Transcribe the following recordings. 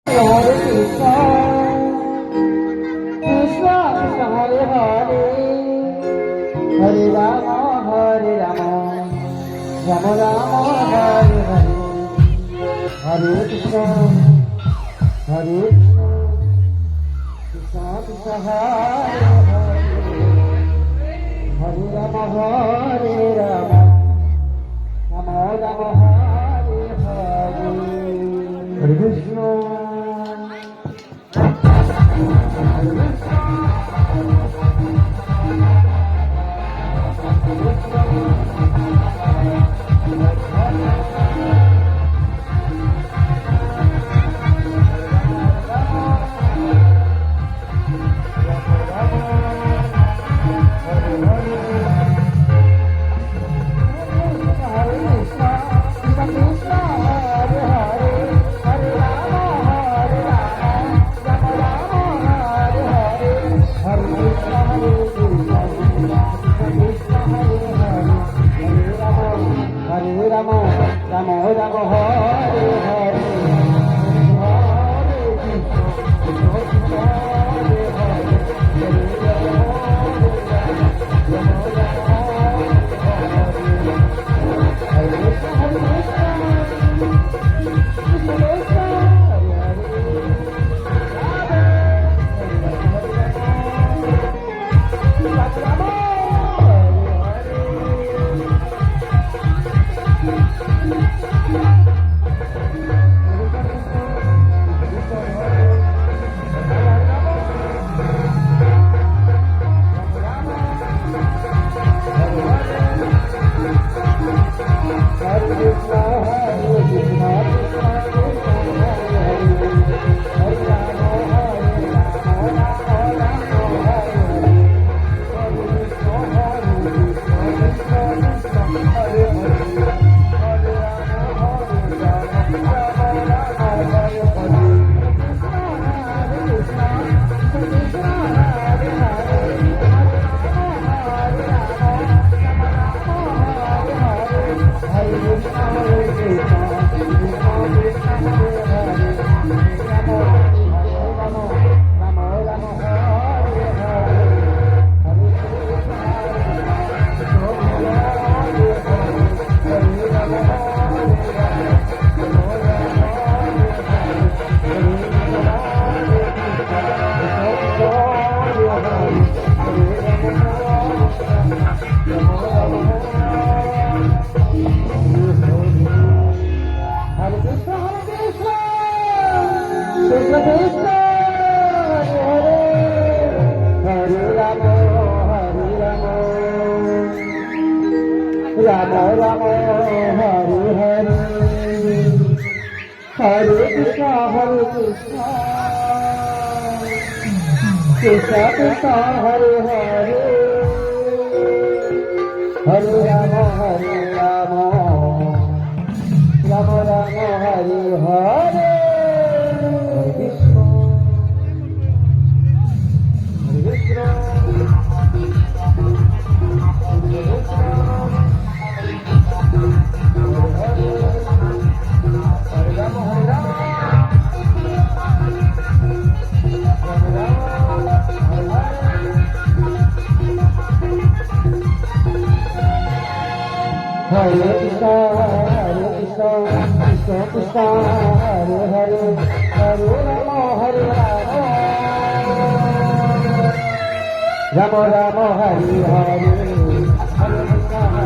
Hare Krishna, Krishna Krishna Hare Hare, Hare Rama Hare Rama, Rama Rama Hare Hare, Hare Krishna, Hare Krishna, Krishna Krishna Hare Hare, Hare Rama Hare Rama, Rama Rama Hare Hare, Hare Krishna. Rama Rama Hare Hare, Hare Krishna Krishna Krishna Hare Hare, Hare Rama Rama Rama Hare Hare, Hare Krishna, Hare Krishna. Hare Krishna, Krishna Krishna, Hare Hare, Hare Rama, Hare Rama, Rama Rama, Hare Hare, Hare Krishna, Krishna Krishna, Hare Hare, Hare Rama, Hare Rama, Rama Rama, Hare Hare, Hare Krishna, Krishna Krishna,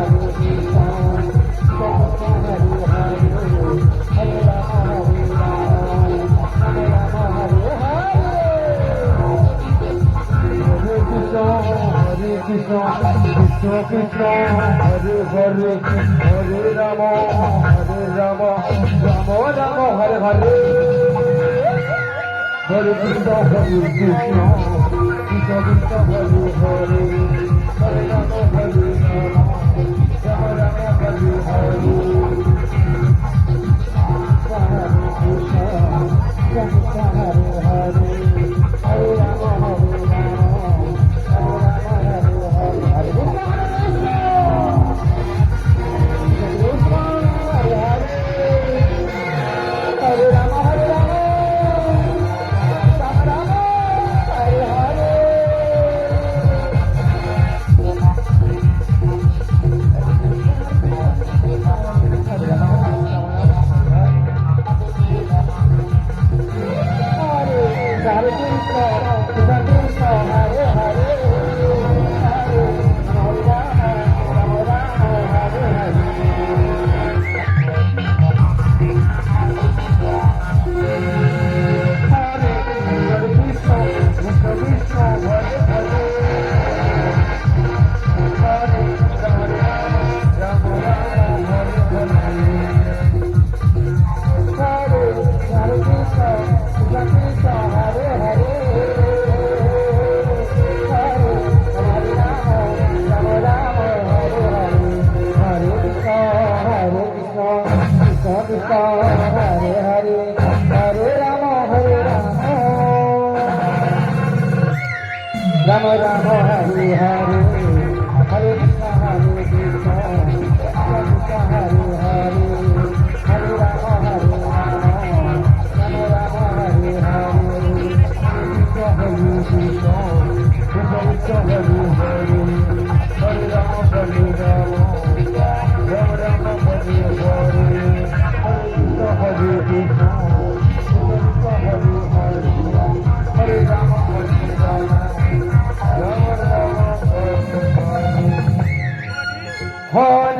Hare Hare, Hare Rama, Rama Rama, Hare Hare, Hare Krishna, Hare Krishna, Krishna Krishna, Hare Hare, Hare Rama, Hare Rama, Rama Rama, Hare Hare, Hare Krishna, Krishna Krishna, Hare Hare, Hare Rama, Hare Rama, Rama Rama, Hare Hare, Hare Krishna, Hare Rama, Hare Rama, Ram Ram Hare Hare